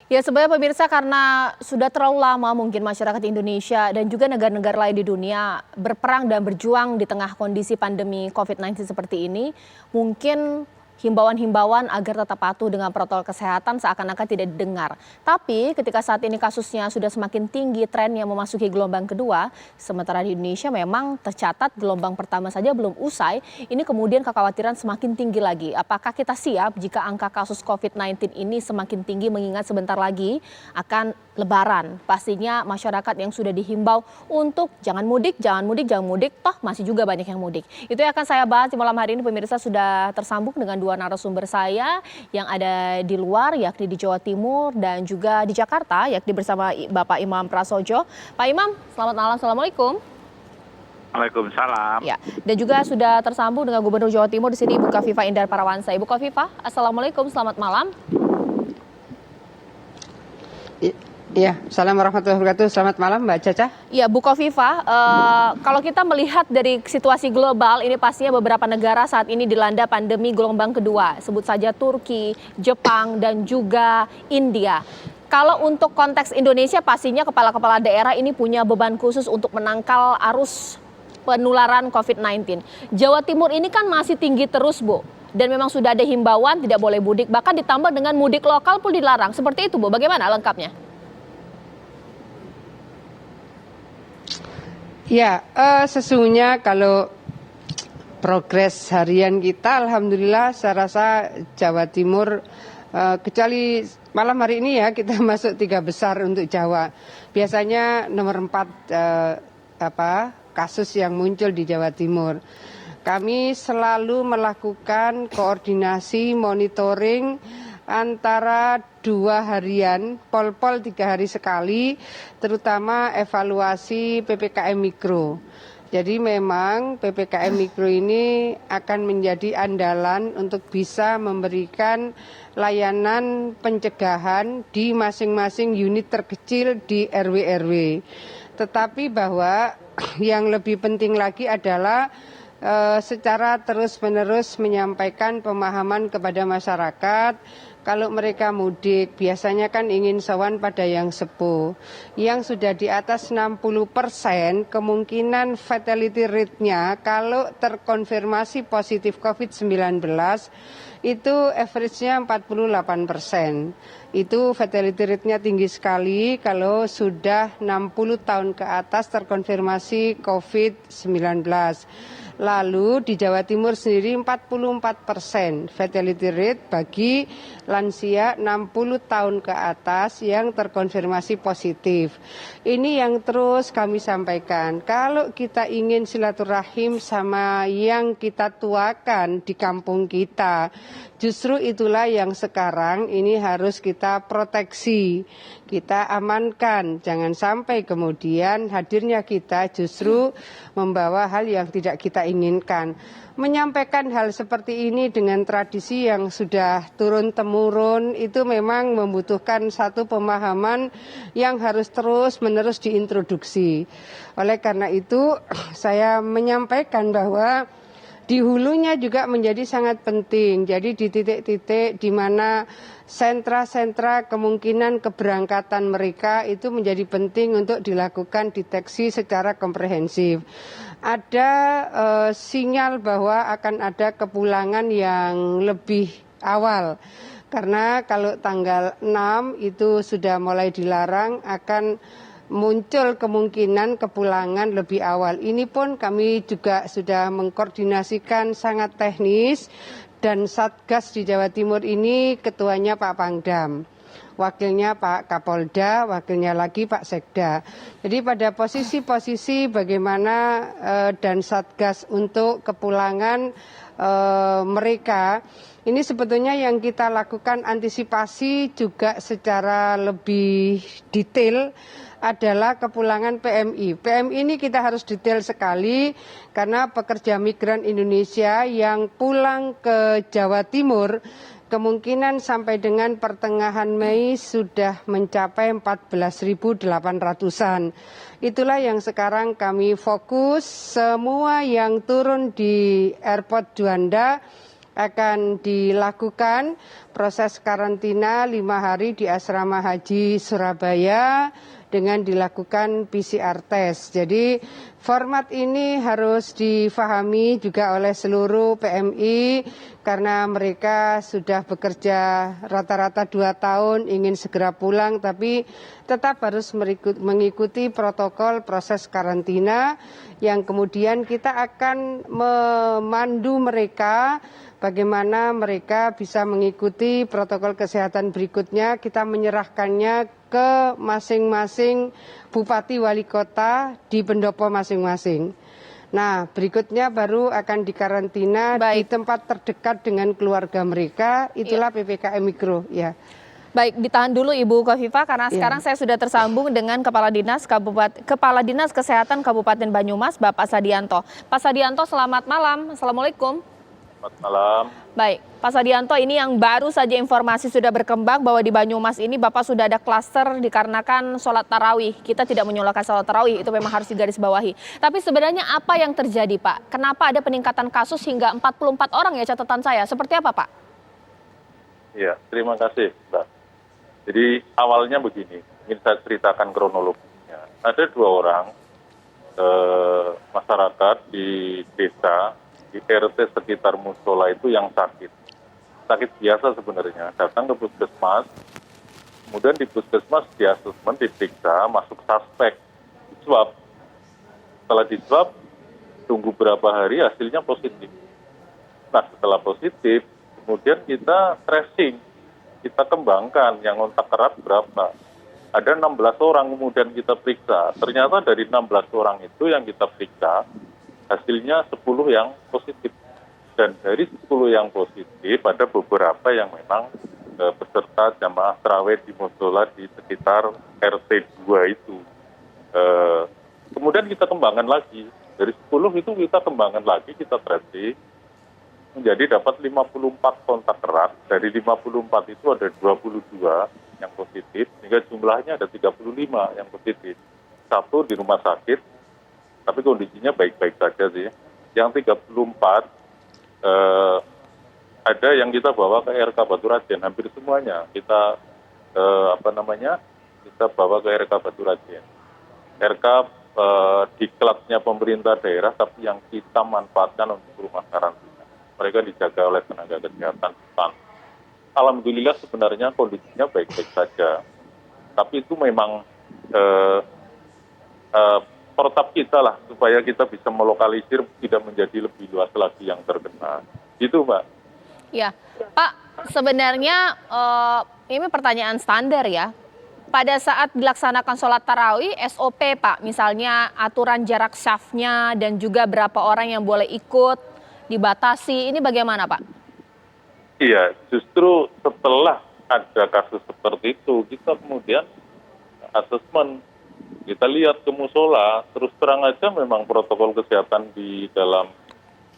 Ya sebenarnya pemirsa karena sudah terlalu lama mungkin masyarakat Indonesia dan juga negara-negara lain di dunia berperang dan berjuang di tengah kondisi pandemi COVID-19 seperti ini, mungkin himbauan-himbauan agar tetap patuh dengan protokol kesehatan seakan-akan tidak didengar. Tapi ketika saat ini kasusnya sudah semakin tinggi, trennya memasuki gelombang kedua, sementara di Indonesia memang tercatat gelombang pertama saja belum usai, ini kemudian kekhawatiran semakin tinggi lagi. Apakah kita siap jika angka kasus COVID-19 ini semakin tinggi mengingat sebentar lagi akan Lebaran? Pastinya masyarakat yang sudah dihimbau untuk jangan mudik, toh masih juga banyak yang mudik. Itu yang akan saya bahas di malam hari ini. Pemirsa sudah tersambung dengan dua narasumber saya yang ada di luar, yakni di Jawa Timur dan juga di Jakarta, yakni bersama Bapak Imam Prasojo. Pak Imam, selamat malam, assalamualaikum. Waalaikumsalam. Ya, dan juga sudah tersambung dengan Gubernur Jawa Timur di sini, Ibu Kofifa Indar Parawansa. Ibu Kofifa, assalamualaikum, selamat malam. Iya, assalamualaikum warahmatullahi wabarakatuh. Selamat malam, Mbak Caca. Iya, Bu Kofifa, kalau kita melihat dari situasi global, ini pastinya beberapa negara saat ini dilanda pandemi gelombang kedua. Sebut saja Turki, Jepang, dan juga India. Kalau untuk konteks Indonesia, pastinya kepala-kepala daerah ini punya beban khusus untuk menangkal arus penularan COVID-19. Jawa Timur ini kan masih tinggi terus, Bu. Dan memang sudah ada himbauan tidak boleh mudik, bahkan ditambah dengan mudik lokal pun dilarang. Seperti itu, Bu. Bagaimana lengkapnya? Ya, sesungguhnya kalau progres harian kita, alhamdulillah saya rasa Jawa Timur, kecuali malam hari ini ya kita masuk 3 besar untuk Jawa. Biasanya nomor 4 kasus yang muncul di Jawa Timur. Kami selalu melakukan koordinasi monitoring antara 2 harian, pol-pol 3 hari sekali, terutama evaluasi PPKM Mikro. Jadi memang PPKM Mikro ini akan menjadi andalan untuk bisa memberikan layanan pencegahan di masing-masing unit terkecil di RW-RW. Tetapi bahwa yang lebih penting lagi adalah secara terus-menerus menyampaikan pemahaman kepada masyarakat. Kalau mereka mudik, biasanya kan ingin sowan pada yang sepuh. Yang sudah di atas 60%, kemungkinan fatality rate-nya kalau terkonfirmasi positif COVID-19, itu average-nya 48%. Itu fatality rate-nya tinggi sekali kalau sudah 60 tahun ke atas terkonfirmasi COVID-19. Lalu di Jawa Timur sendiri 44% fatality rate bagi lansia 60 tahun ke atas yang terkonfirmasi positif. Ini yang terus kami sampaikan. Kalau kita ingin silaturahim sama yang kita tuakan di kampung kita, justru itulah yang sekarang ini harus kita proteksi, kita amankan. Jangan sampai kemudian hadirnya kita justru membawa hal yang tidak kita inginkan. Menyampaikan hal seperti ini dengan tradisi yang sudah turun-temurun itu memang membutuhkan satu pemahaman yang harus terus-menerus diintroduksi. Oleh karena itu saya menyampaikan bahwa di hulunya juga menjadi sangat penting. Jadi di titik-titik di mana sentra-sentra kemungkinan keberangkatan mereka itu menjadi penting untuk dilakukan deteksi secara komprehensif. Ada sinyal bahwa akan ada kepulangan yang lebih awal. Karena kalau tanggal 6 itu sudah mulai dilarang, akan muncul kemungkinan kepulangan lebih awal. Ini pun kami juga sudah mengkoordinasikan sangat teknis, dan Satgas di Jawa Timur ini ketuanya Pak Pangdam, wakilnya Pak Kapolda, wakilnya lagi Pak Sekda. Jadi pada posisi-posisi bagaimana dan Satgas untuk kepulangan mereka, ini sebetulnya yang kita lakukan antisipasi juga secara lebih detail adalah kepulangan PMI. PMI ini kita harus detail sekali karena pekerja migran Indonesia yang pulang ke Jawa Timur kemungkinan sampai dengan pertengahan Mei sudah mencapai 14.800-an. Itulah yang sekarang kami fokus, semua yang turun di Airport Juanda akan dilakukan proses karantina 5 hari di Asrama Haji Surabaya dengan dilakukan PCR test. Jadi format ini harus difahami juga oleh seluruh PMI karena mereka sudah bekerja rata-rata 2 tahun, ingin segera pulang tapi tetap harus mengikuti protokol proses karantina yang kemudian kita akan memandu mereka bagaimana mereka bisa mengikuti protokol kesehatan berikutnya. Kita menyerahkannya ke masing-masing bupati wali kota di pendopo masing-masing. Nah, berikutnya baru akan dikarantina di tempat terdekat dengan keluarga mereka. Itulah PPKM Mikro, ya. Baik, ditahan dulu Ibu Khofifah karena sekarang saya sudah tersambung dengan Kepala Dinas Kesehatan Kabupaten Banyumas, Bapak Sadianto. Pak Sadianto, selamat malam. Assalamualaikum. Selamat malam. Baik, Pak Sadianto, ini yang baru saja informasi sudah berkembang bahwa di Banyumas ini Bapak sudah ada klaster dikarenakan sholat tarawih. Kita tidak menyolahkan sholat tarawih, itu memang harus digarisbawahi. Tapi sebenarnya apa yang terjadi, Pak? Kenapa ada peningkatan kasus hingga 44 orang ya catatan saya? Seperti apa, Pak? Iya, terima kasih, Mbak. Jadi awalnya begini, ingin saya ceritakan kronologinya. Ada 2 orang masyarakat di desa, di RT sekitar musola itu yang sakit biasa sebenarnya, datang ke puskesmas, kemudian di puskesmas di asesmen, diperiksa, masuk suspek, diswab. Setelah diswab, tunggu berapa hari hasilnya positif. Nah, setelah positif, kemudian kita tracing, kita kembangkan yang kontak erat berapa. Ada 16 orang kemudian kita periksa. Ternyata dari 16 orang itu yang kita periksa, hasilnya 10 yang positif. Dan dari 10 yang positif, ada beberapa yang memang peserta jamaah tarawih di musola di sekitar RT 2 itu. Kemudian kita kembangkan lagi. Dari 10 itu kita kembangkan lagi, kita tracing. Menjadi dapat 54 kontak erat. Dari 54 itu ada 22 yang positif, sehingga jumlahnya ada 35 yang positif. 1 di rumah sakit, tapi kondisinya baik-baik saja sih. Yang 34 ada yang kita bawa ke RK Batu Raden, hampir semuanya kita kita bawa ke RK Batu Raden. RK diklatnya pemerintah daerah, tapi yang kita manfaatkan untuk rumah karantina. Mereka dijaga oleh tenaga kesehatan. Alhamdulillah sebenarnya kondisinya baik-baik saja. Tapi itu memang protap kita lah, supaya kita bisa melokalisir tidak menjadi lebih luas lagi yang terkena. Itu, Mbak. Ya, Pak, sebenarnya ini pertanyaan standar ya. Pada saat dilaksanakan sholat tarawih, SOP Pak, misalnya aturan jarak syafnya dan juga berapa orang yang boleh ikut, dibatasi, ini bagaimana Pak? Iya, justru setelah ada kasus seperti itu, kita kemudian asesmen. Kita lihat ke musola, terus terang aja memang protokol kesehatan di dalam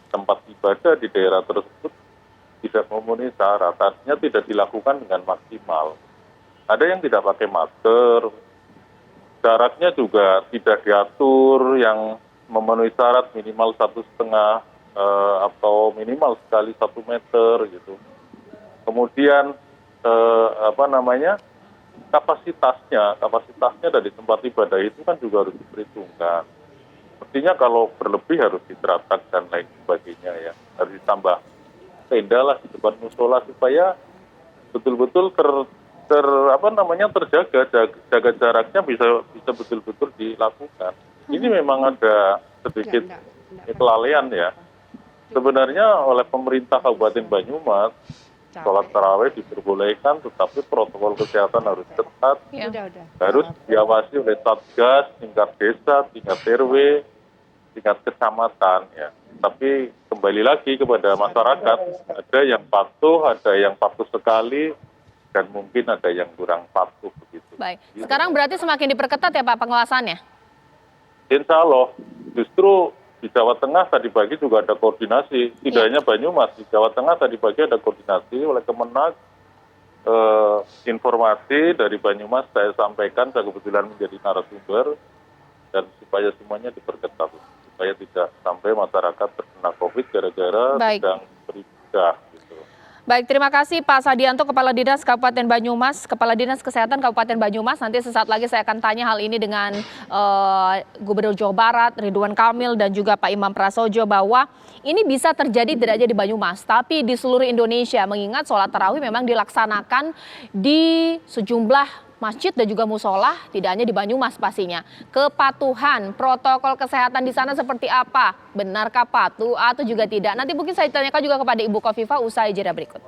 tempat ibadah di daerah tersebut tidak memenuhi syarat, artinya tidak dilakukan dengan maksimal. Ada yang tidak pakai masker, jaraknya juga tidak diatur yang memenuhi syarat minimal 1,5 atau minimal sekali 1 meter gitu. Kemudian kapasitasnya dari tempat ibadah itu kan juga harus diperhitungkan. Mestinya kalau berlebih harus diterapkan dan lain sebagainya ya. Harus ditambah tenda lah di depan musola supaya betul-betul terjaga, jaga jaraknya bisa betul-betul dilakukan. Ini memang ada sedikit kelalaian ya. Sebenarnya oleh pemerintah Kabupaten Banyumas, sholat tarawih diperbolehkan, tetapi protokol kesehatan harus ketat, harus diawasi oleh Satgas, tingkat desa, tingkat RW, tingkat kecamatan ya. Tapi kembali lagi kepada masyarakat, ada yang patuh sekali, dan mungkin ada yang kurang patuh begitu. Baik, sekarang berarti semakin diperketat ya Pak pengawasannya? Insya Allah, justru di Jawa Tengah tadi pagi juga ada koordinasi, tidak hanya Banyumas, di Jawa Tengah tadi pagi ada koordinasi oleh Kemenak, informasi dari Banyumas saya sampaikan, saya kebetulan menjadi narasumber, dan supaya semuanya diperketat, supaya tidak sampai masyarakat terkena COVID gara-gara sedang beribadah. Baik, terima kasih Pak Sadianto, Kepala Dinas Kabupaten Banyumas, Kepala Dinas Kesehatan Kabupaten Banyumas. Nanti sesaat lagi saya akan tanya hal ini dengan Gubernur Jawa Barat, Ridwan Kamil, dan juga Pak Imam Prasojo bahwa ini bisa terjadi tidak hanya di Banyumas, tapi di seluruh Indonesia. Mengingat sholat tarawih memang dilaksanakan di sejumlah masjid dan juga musola, tidak hanya di Banyumas pastinya. Kepatuhan protokol kesehatan di sana seperti apa? Benarkah patuh atau juga tidak? Nanti mungkin saya tanyakan juga kepada Ibu Khofifah usai jeda berikut.